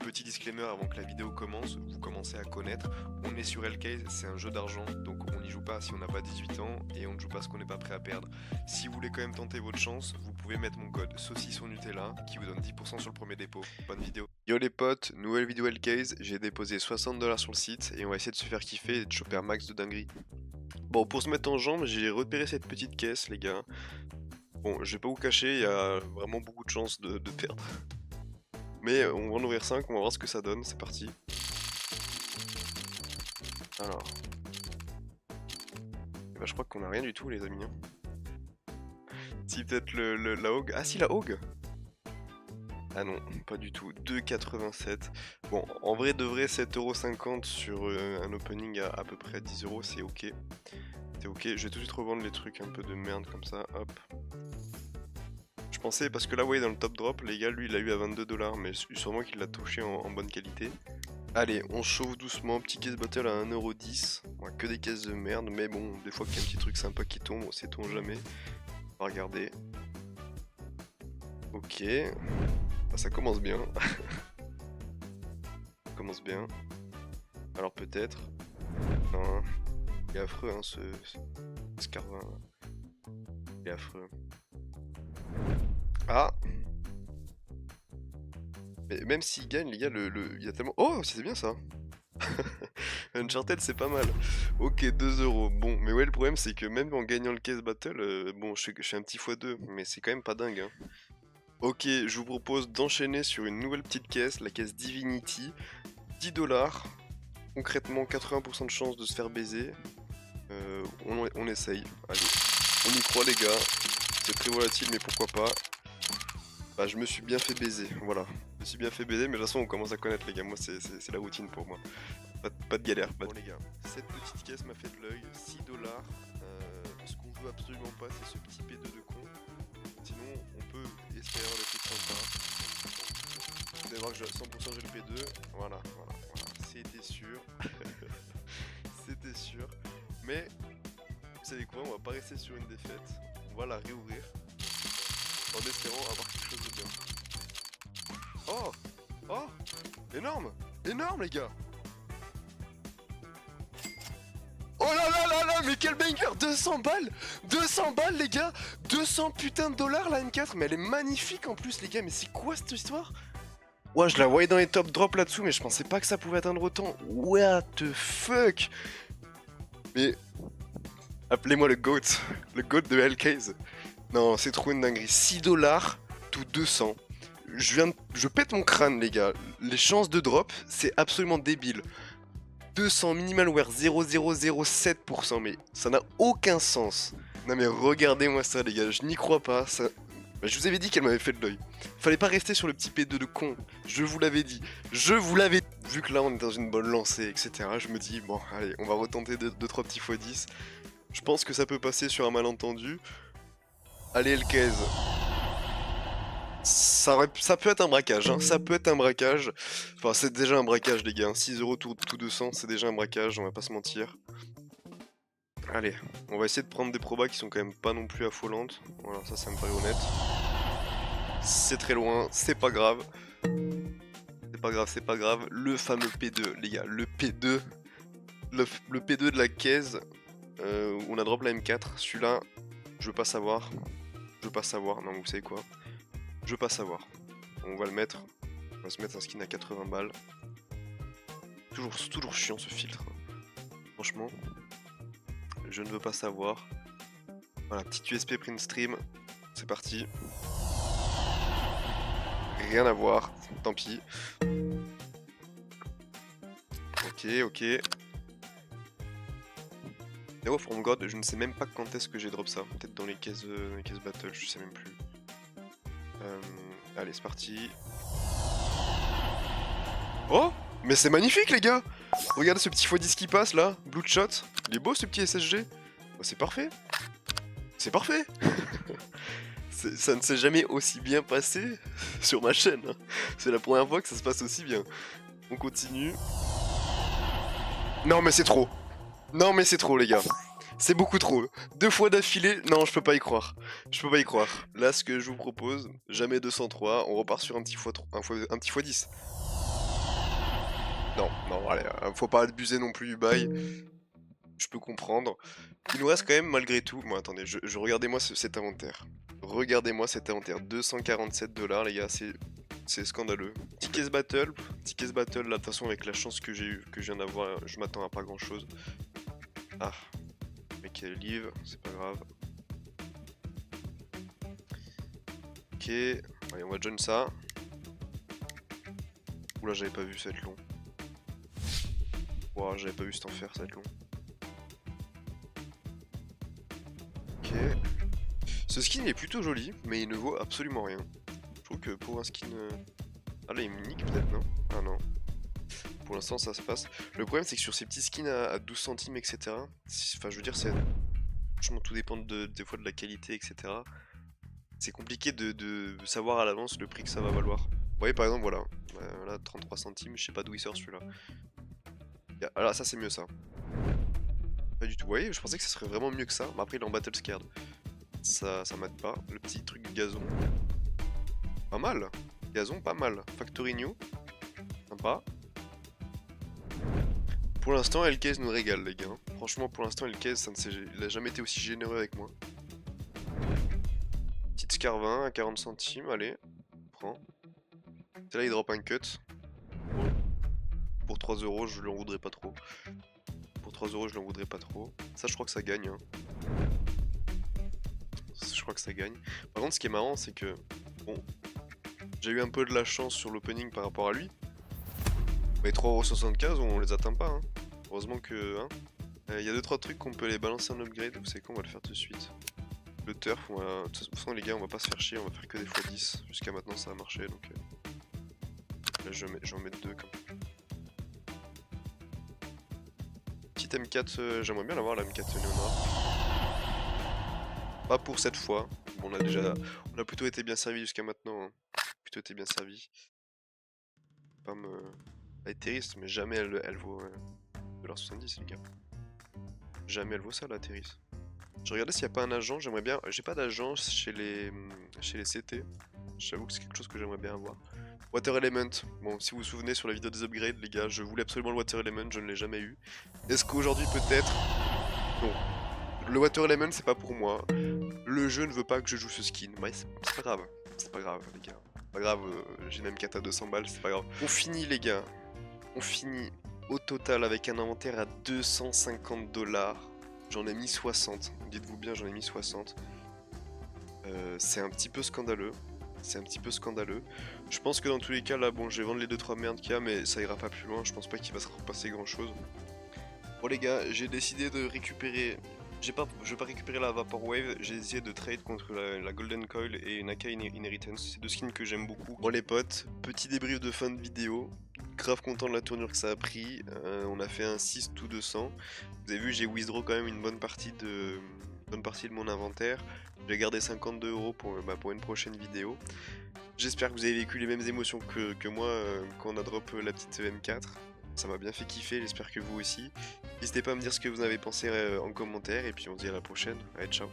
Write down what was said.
Petit disclaimer avant que la vidéo commence, vous commencez à connaître, on est sur Hellcase, c'est un jeu d'argent, donc on n'y joue pas si on n'a pas 18 ans et on ne joue pas ce qu'on n'est pas prêt à perdre. Si vous voulez quand même tenter votre chance, vous pouvez mettre mon code saucisson Nutella qui vous donne 10% sur le premier dépôt. Bonne vidéo. Yo les potes, nouvelle vidéo Hellcase, j'ai déposé 60$ sur le site et on va essayer de se faire kiffer et de choper un max de dinguerie. Bon, pour se mettre en jambe, j'ai repéré cette petite caisse les gars. Bon, je vais pas vous cacher, il y a vraiment beaucoup de chances de perdre. Mais on va en ouvrir 5, on va voir ce que ça donne, c'est parti. Alors. Bah, je crois qu'on a rien du tout les amis. Si peut-être la Hog. Ah si la Hog. Ah non, pas du tout. 2,87. Bon, en vrai de vrai 7,50€ sur un opening à peu près 10€, c'est ok. C'est ok, je vais tout de suite revendre les trucs un peu de merde comme ça, hop. Je pensais, parce que là, ouais, dans le top drop, les gars, lui, il l'a eu à 22$, mais sûrement qu'il l'a touché en bonne qualité. Allez, on chauffe doucement, petit case battle à 1,10€. Ouais, que des caisses de merde, mais bon, des fois qu'il y a un petit truc sympa qui tombe, on sait-on jamais. On va regarder. Ok. Ah, ça commence bien. Ça commence bien. Alors peut-être. Non, il est affreux, hein, ce Scarvin. Il est affreux. Ah! Mais même s'il gagne, les gars, il y a tellement... Oh, c'est bien ça! Uncharted, c'est pas mal. Ok, 2€. Bon, mais ouais, le problème, c'est que même en gagnant le case battle, bon, je fais un petit x2, mais c'est quand même pas dingue. Hein. Ok, je vous propose d'enchaîner sur une nouvelle petite caisse, la caisse Divinity. 10$. Concrètement, 80% de chance de se faire baiser. On essaye. Allez, on y croit, les gars. C'est très volatile, mais pourquoi pas. Bah, je me suis bien fait baiser, voilà. Je me suis bien fait baiser, mais de toute façon, on commence à connaître, les gars. Moi, c'est la routine pour moi. Pas de galère. Bon, les gars, cette petite caisse m'a fait de l'œil. 6$. Ce qu'on veut absolument pas, c'est ce petit P2 de con. Sinon, on peut espérer avoir des trucs sympas. Vous allez voir que 100% j'ai le P2. Voilà. C'était sûr. C'était sûr. Mais, vous savez quoi, on va pas rester sur une défaite. On va la réouvrir. En espérant avoir quelque chose de bien. Oh! Oh! Énorme! Énorme les gars! Oh là là là là! Mais quel banger! 200 balles! 200 balles les gars! 200 putain de dollars la M4! Mais elle est magnifique en plus les gars! Mais c'est quoi cette histoire? Ouais, je la voyais dans les top drops là-dessous, mais je pensais pas que ça pouvait atteindre autant. What the fuck? Mais... Appelez-moi le GOAT. Le GOAT de Hellcase. Non, c'est trop une dinguerie. 6$, tout 200. Je pète mon crâne, les gars. Les chances de drop, c'est absolument débile. 200 minimalware 0,007%, mais ça n'a aucun sens. Non mais regardez-moi ça, les gars. Je n'y crois pas. Ça... Bah, je vous avais dit qu'elle m'avait fait de l'œil. Fallait pas rester sur le petit P2 de con. Je vous l'avais dit. Je vous l'avais dit. Vu que là, on est dans une bonne lancée, etc. Je me dis, bon, allez, on va retenter 2-3 petits x10. Je pense que ça peut passer sur un malentendu. Allez, Hellcase. Ça peut être un braquage, hein. Ça peut être un braquage. Enfin, c'est déjà un braquage, les gars. 6€ tout 200, c'est déjà un braquage, on va pas se mentir. Allez, on va essayer de prendre des probas qui sont quand même pas non plus affolantes. Voilà, ça me paraît honnête. C'est très loin, c'est pas grave. C'est pas grave. Le fameux P2, les gars, le P2. Le P2 de la caisse. Où on a drop la M4. Celui-là, je veux pas savoir. Je veux pas savoir, non, vous savez quoi? Je veux pas savoir. On va le mettre. On va se mettre un skin à 80 balles. Toujours chiant ce filtre. Franchement. Je ne veux pas savoir. Voilà, petit USP print stream. C'est parti. Rien à voir. Tant pis. Ok. Hero from God, je ne sais même pas quand est-ce que j'ai drop ça. Peut-être dans les caisses battle, je sais même plus. Allez, c'est parti. Oh! Mais c'est magnifique, les gars! Regardez ce petit x10 qui passe, là. Bloodshot. Il est beau, ce petit SSG. Oh, c'est parfait. C'est parfait. Ça ne s'est jamais aussi bien passé sur ma chaîne. Hein. C'est la première fois que ça se passe aussi bien. On continue. Non, mais c'est trop. Non, mais c'est trop, les gars. C'est beaucoup trop. 2 fois d'affilée, non, je peux pas y croire. Je peux pas y croire. Là, ce que je vous propose, jamais 203, on repart sur un petit x10. Non, non, allez, faut pas abuser non plus du bail. Je peux comprendre. Il nous reste quand même malgré tout. Bon, attendez, regardez-moi cet inventaire. Regardez-moi cet inventaire. 247 $, les gars, c'est scandaleux. Tickets battle, là, de toute façon, avec la chance que j'ai eu, que je viens d'avoir, je m'attends à pas grand chose. Ah, mec, livre, c'est pas grave. Ok, allez, on va join ça. Oula, j'avais pas vu, ça va être long. Ouah, j'avais pas vu cet enfer, ça va être long. Ok. Ce skin est plutôt joli, mais il ne vaut absolument rien. Je trouve que pour un skin... Ah là, il me nique peut-être, non? Ah non. Pour l'instant, ça se passe. Le problème, c'est que sur ces petits skins à 12 centimes, etc. Enfin, je veux dire, c'est... Franchement, tout dépend des fois de la qualité, etc. C'est compliqué de savoir à l'avance le prix que ça va valoir. Vous voyez, par exemple, voilà. Là, 33 centimes, je sais pas d'où il sort celui-là. Ah là, ça c'est mieux ça. Pas du tout. Vous voyez, je pensais que ça serait vraiment mieux que ça. Mais après, il est en Battle Scared. Ça m'aide pas. Le petit truc de gazon. Pas mal. Gazon, pas mal. Factory New. Sympa. Pour l'instant, Elkez nous régale, les gars. Franchement, pour l'instant, Elkez, il a jamais été aussi généreux avec moi. Petite Scarvin à 40 centimes, allez. Prends. C'est là, il drop un cut. Bon. Pour 3 euros, je lui en voudrais pas trop. Pour 3 euros, je l'en voudrais pas trop. Ça, je crois que ça gagne. Hein. Je crois que ça gagne. Par contre, ce qui est marrant, c'est que... Bon... J'ai eu un peu de la chance sur l'opening par rapport à lui. Mais 3,75€, on les atteint pas. Hein. Heureusement que... Hein. Y a 2-3 trucs qu'on peut les balancer en upgrade. Vous savez quoi, on va le faire tout de suite. Le turf, on va... De toute façon, les gars, on va pas se faire chier. On va faire que des x10. Jusqu'à maintenant, ça a marché. Donc... Là, je vais en mettre 2 comme... Petite M4, j'aimerais bien l'avoir la M4 Léonard. Pas pour cette fois. Bon, on a plutôt été bien servi jusqu'à maintenant. Hein. Plutôt été bien servi. Pas me... Elle est terriste, mais jamais elle vaut 2,70$ les gars. Jamais elle vaut ça la terriste. Je regardais s'il n'y a pas un agent, j'aimerais bien... J'ai pas d'agent chez les CT. J'avoue que c'est quelque chose que j'aimerais bien avoir. Water Element. Bon, si vous vous souvenez sur la vidéo des upgrades, les gars, je voulais absolument le Water Element, je ne l'ai jamais eu. Est-ce qu'aujourd'hui peut-être... Non. Le Water Element, c'est pas pour moi. Le jeu ne veut pas que je joue ce skin. Ouais, c'est pas grave. C'est pas grave, les gars. Pas grave, j'ai une M4 à 200 balles, c'est pas grave. On finit, les gars. On finit au total avec un inventaire à 250$. J'en ai mis 60. Dites-vous bien, j'en ai mis 60. C'est un petit peu scandaleux. C'est un petit peu scandaleux. Je pense que dans tous les cas, là, bon, je vais vendre les 2-3 merdes qu'il y a, mais ça ira pas plus loin. Je pense pas qu'il va se repasser grand-chose. Bon, les gars, j'ai décidé de récupérer... je vais pas récupérer la Vaporwave, j'ai essayé de trade contre la Golden Coil et une AK Inheritance. C'est deux skins que j'aime beaucoup. Bon les potes, petit débrief de fin de vidéo. Grave content de la tournure que ça a pris. On a fait un 6 tout 200. Vous avez vu, j'ai withdraw quand même une bonne partie de mon inventaire. J'ai gardé 52€ pour une prochaine vidéo. J'espère que vous avez vécu les mêmes émotions que moi quand on a drop la petite M4. Ça m'a bien fait kiffer, j'espère que vous aussi. N'hésitez pas à me dire ce que vous en avez pensé en commentaire et puis on se dit à la prochaine. Allez, ciao.